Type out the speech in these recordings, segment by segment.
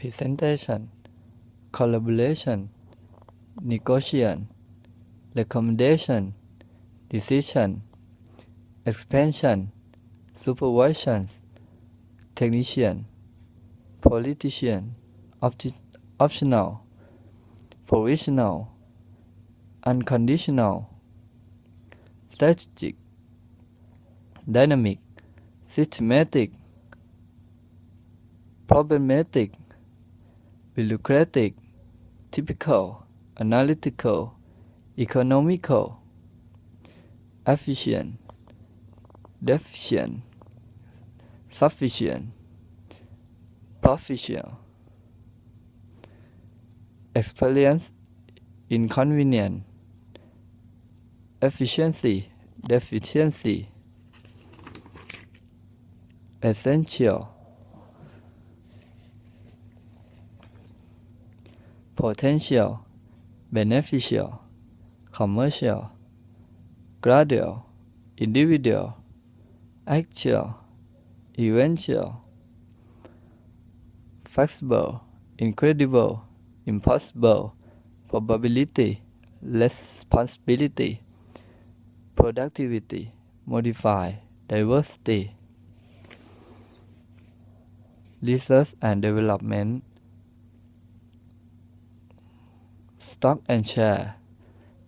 representation, collaboration, negotiation, recommendation, decision, expansion, supervision, technician, politician, optional, provisional, unconditional, strategic, dynamic, systematic, problematic, bureaucratic, typical, analytical, economical, efficient, deficient, sufficient, professional, experience, inconvenient, efficiency, deficiency, essential, potential, beneficial, commercial, gradual, individual, actual, eventual, flexible, incredible, impossible, probability, responsibility, productivity, modify, diversity, research and development, stock and share,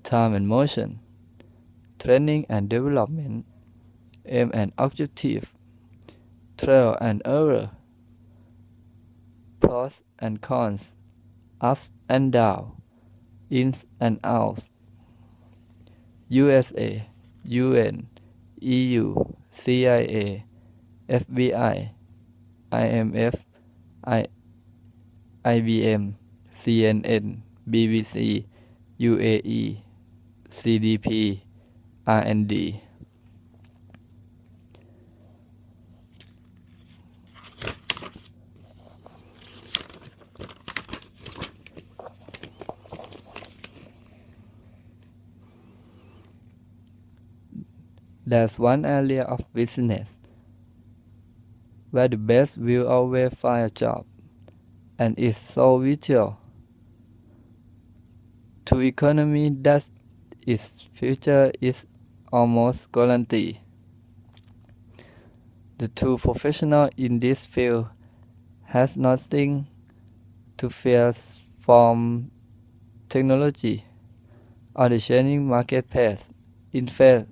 time and motion, training and development, aim and objective, trial and error, pros and cons, ups and downs, ins and outs, USA, UN, EU, CIA, FBI, IMF, IBM, CNN, BBC, UAE, CDP, R&D. There's one area of business where the best will always find a job, and it's so vital to economy that its future is almost guaranteed. The two professionals in this field has nothing to fear from technology or the changing marketplace. In fact,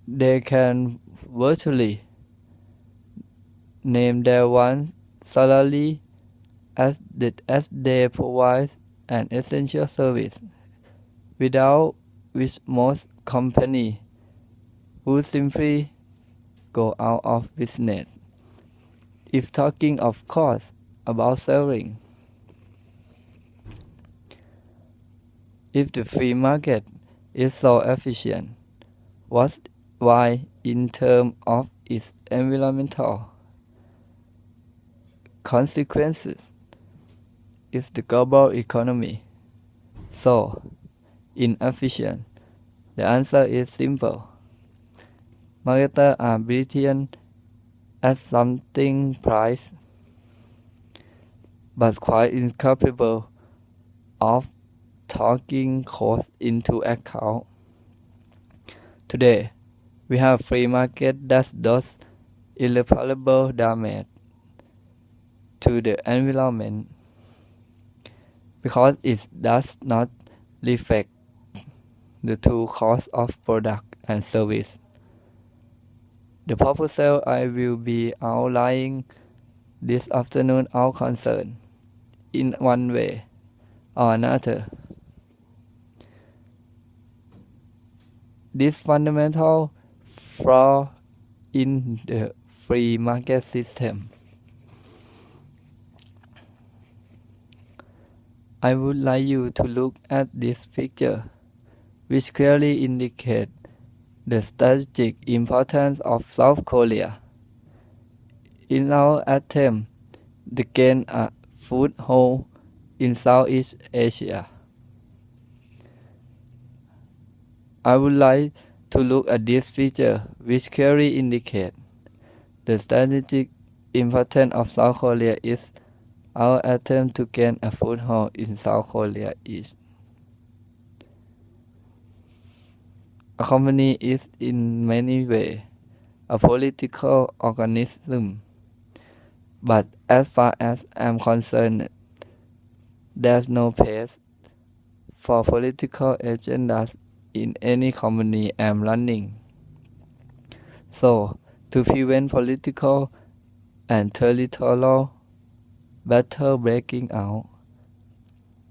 they can virtually name their one salary as they provide an essential service, without which most companies would simply go out of business. If talking, of course, about selling. If the free market is so efficient, why in terms of its environmental consequences is the global economy so inefficient? The answer is simple. Marketers are brilliant at something price, but quite incapable of taking cost into account. Today, we have a free market that does irreparable damage to the environment because it does not reflect the true cost of product and service. The proposal I will be outlining this afternoon are concerned, in one way or another, this fundamental flaw in the free market system. I would like you to look at this figure, which clearly indicates the strategic importance of South Korea in our attempt to gain a foothold in Southeast Asia. I would like to look at this feature, which clearly indicates the strategic importance of South Korea is our attempt to gain a foothold in South Korea is. A company is in many ways a political organism, but as far as I'm concerned, there's no place for political agendas in any company I'm running. So, to prevent political and territorial battle breaking out,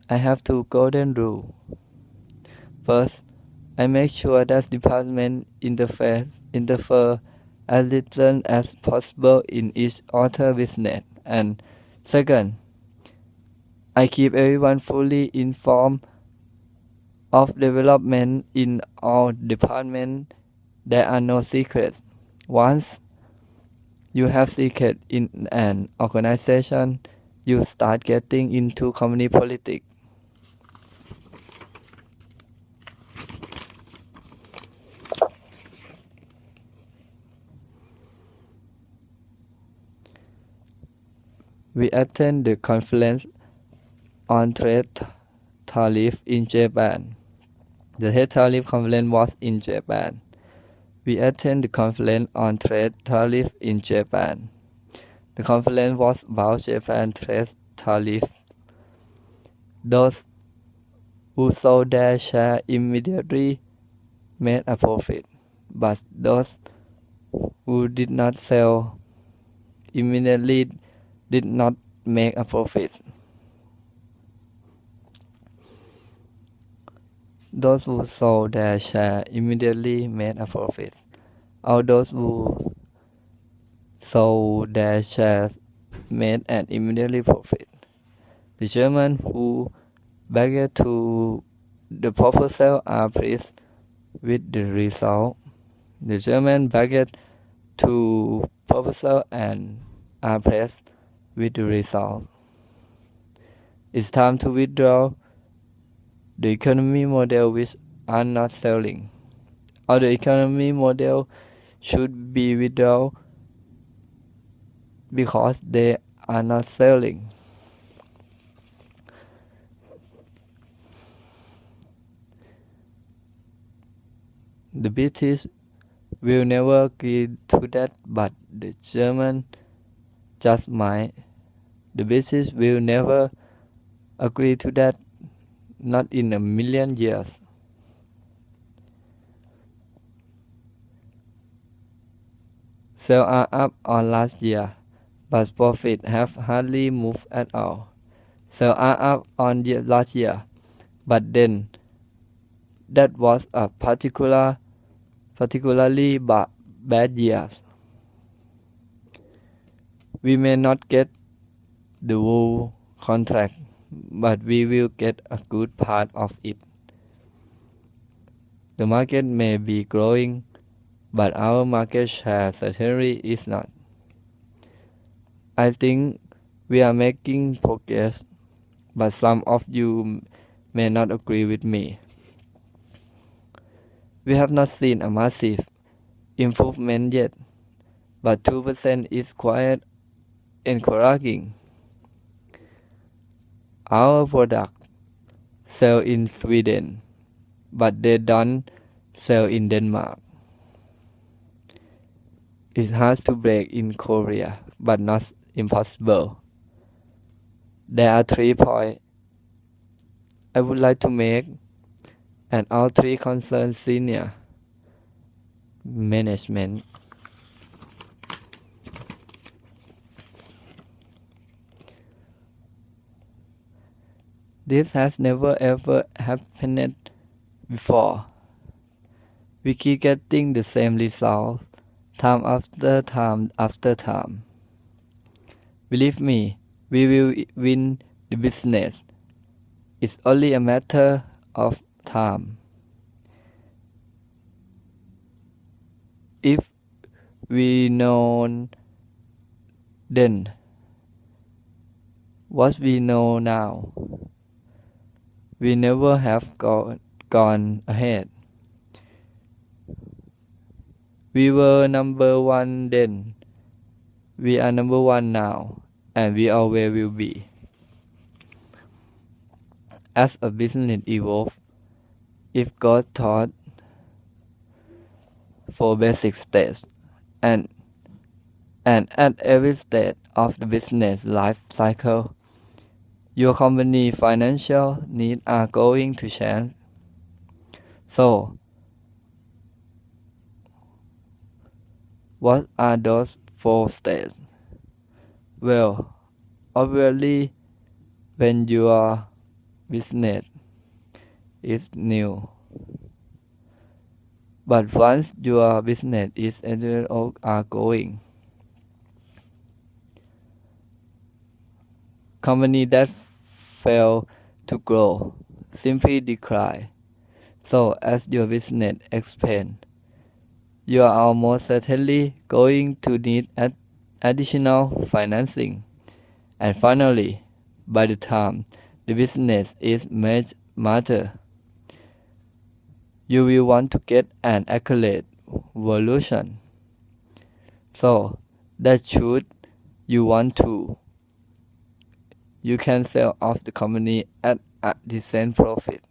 I have two golden rules. First, I make sure that department interfere as little as possible in each other business. And second, I keep everyone fully informed of development in all departments. There are no secrets. Once you have secret in an organization, you start getting into company politics. We attend the conference on trade tariff in Japan. The trade tariff conference was in Japan. We attend the conference on trade tariff in Japan. The conference was about Japan trade tariff. Those who sold their share immediately made a profit, but those who did not sell immediately did not make a profit. Those who sold their share immediately made a profit. All those who sold their shares made an immediately profit. The Germans who backed to the proposal are pleased with the result. The Germans backed to proposal and are pleased with the result. It's time to withdraw the economy model which are not selling. Or the economy model should be withdrawn because they are not selling. The British will never agree to that, but the Germans just might. The British will never agree to that, not in a million years. Sales are up on last year, but profits have hardly moved at all. Sales are up on last year, but then that was a particularly bad year. We may not get the whole contract, but we will get a good part of it. The market may be growing, but our market share certainly is not. I think we are making progress, but some of you may not agree with me. We have not seen a massive improvement yet, but 2% is quite encouraging. Our product sell in Sweden, but they don't sell in Denmark. It's hard to break in Korea, but not impossible. There are 3 points I would like to make, and all 3 concern senior management. This has never ever happened before. We keep getting the same results time after time after time. Believe me, we will win the business. It's only a matter of time. If we know then what we know now, we never have gone ahead. We were number 1 then. We are number one now, and we always will be. As a business evolves, if God taught 4 basic stages, and at every stage of the business life cycle, your company financial needs are going to change. So, what are those 4 stages? Well, obviously, when your business is new, but once your business is going, company that fail to grow simply decline. So as your business expands, you are almost certainly going to need additional financing. And finally, by the time the business is mature, you will want to get an accurate valuation. So that should you want to, you can sell off the company at a decent profit.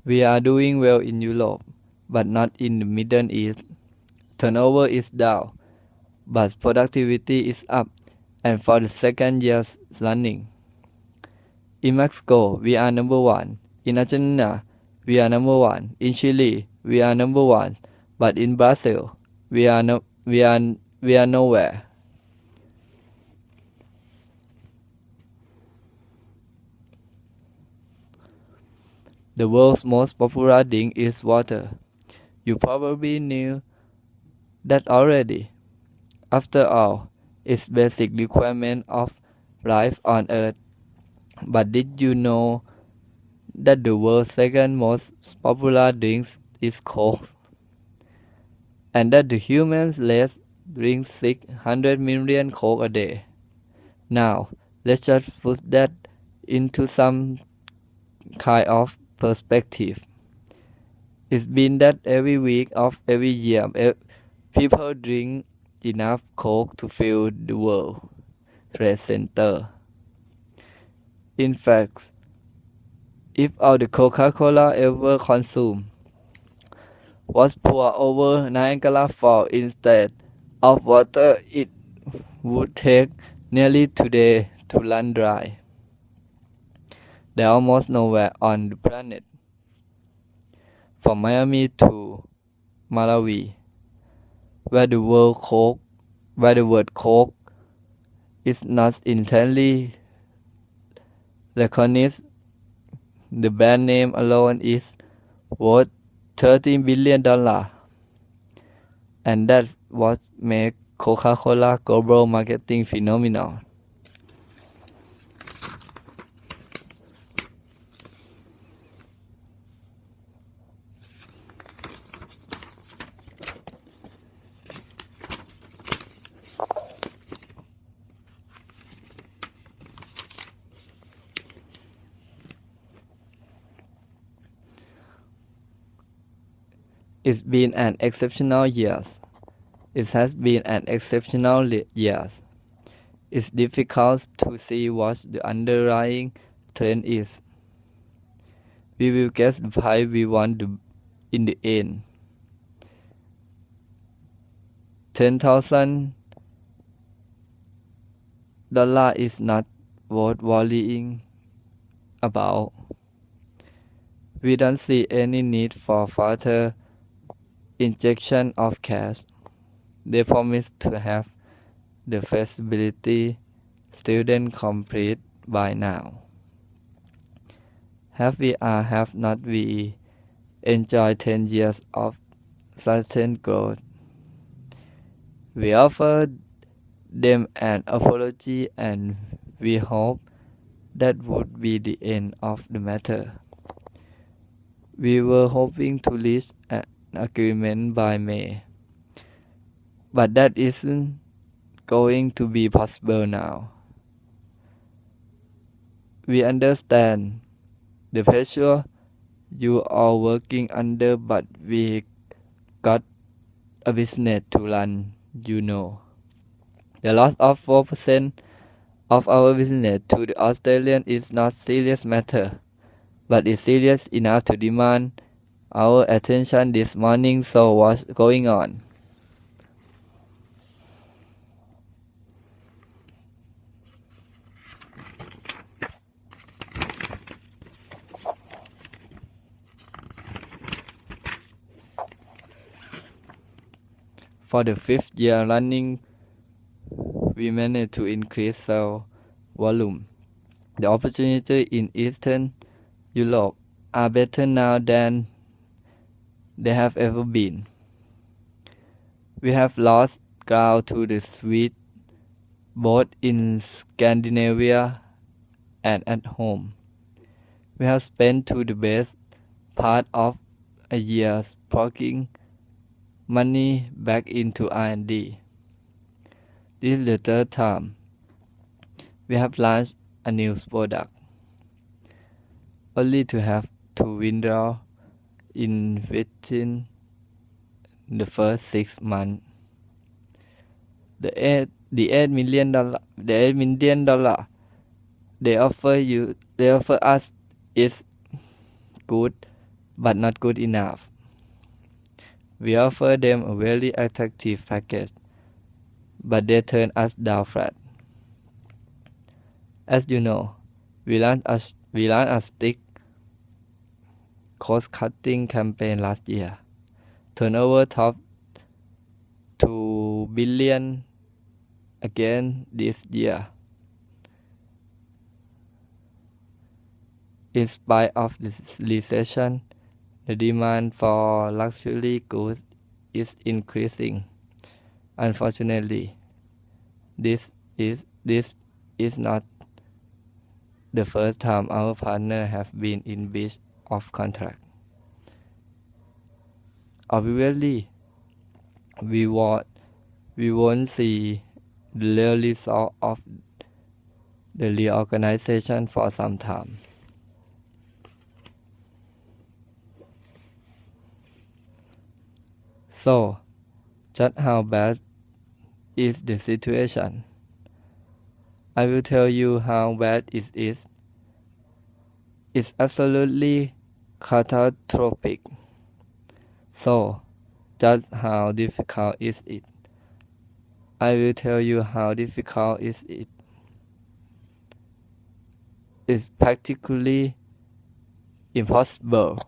We are doing well in Europe, but not in the Middle East. Turnover is down, but productivity is up, and for the second year running. In Mexico, we are number one. In Argentina, we are number one. In Chile, we are number one. But in Brazil, we are nowhere. The world's most popular drink is water. You probably knew that already. After all, it's basic requirement of life on Earth. But did you know that the world's second most popular drink is Coke? And that the human race drinks 600 million Coke a day? Now, let's just put that into some kind of perspective. It's been that every week of every year, people drink enough Coke to fill the World Trade Center. In fact, if all the Coca-Cola ever consumed was poured over Niagara Falls instead of water, it would take nearly 2 days to run dry. There are almost nowhere on the planet, from Miami to Malawi, where the word Coke is not intently recognized. The brand name alone is worth $13 billion, and that's what makes Coca-Cola global marketing phenomenal. It's been an exceptional year. It has been an exceptional year. It's difficult to see what the underlying trend is. We will get the price we want in the end. $10,000 is not worth worrying about. We don't see any need for further injection of cash. They promise to have the feasibility student complete by now. Have we or have not we enjoyed 10 years of sustained growth? We offer them an apology, and we hope that would be the end of the matter. We were hoping to reach an agreement by May, but that isn't going to be possible now. We understand the pressure you are working under, but we got a business to run, you know. The loss of 4% of our business to the Australian is not serious matter, but it's serious enough to demand our attention this morning. So what's going on? For the fifth year running, we managed to increase sales volume. The opportunities in Eastern Europe are better now than they have ever been. We have lost ground to the Swedes, both in Scandinavia and at home. We have spent to the best part of a year pouring money back into R&D. This is the third time we have launched a new product, only to have to withdraw in within the first 6 months. The $8 million they offer us is good, but not good enough. We offer them a very attractive package, but they turn us down flat. As you know, we ran a strict cost-cutting campaign last year. Turnover topped $2 billion again this year. In spite of the recession, the demand for luxury goods is increasing. Unfortunately, this is not the first time our partners have been in breach of contract. Obviously, we won't see the real result of the reorganization for some time. So, just how bad is the situation? I will tell you how bad it is. It's absolutely catastrophic. So, just how difficult is it? I will tell you how difficult is it. It's practically impossible.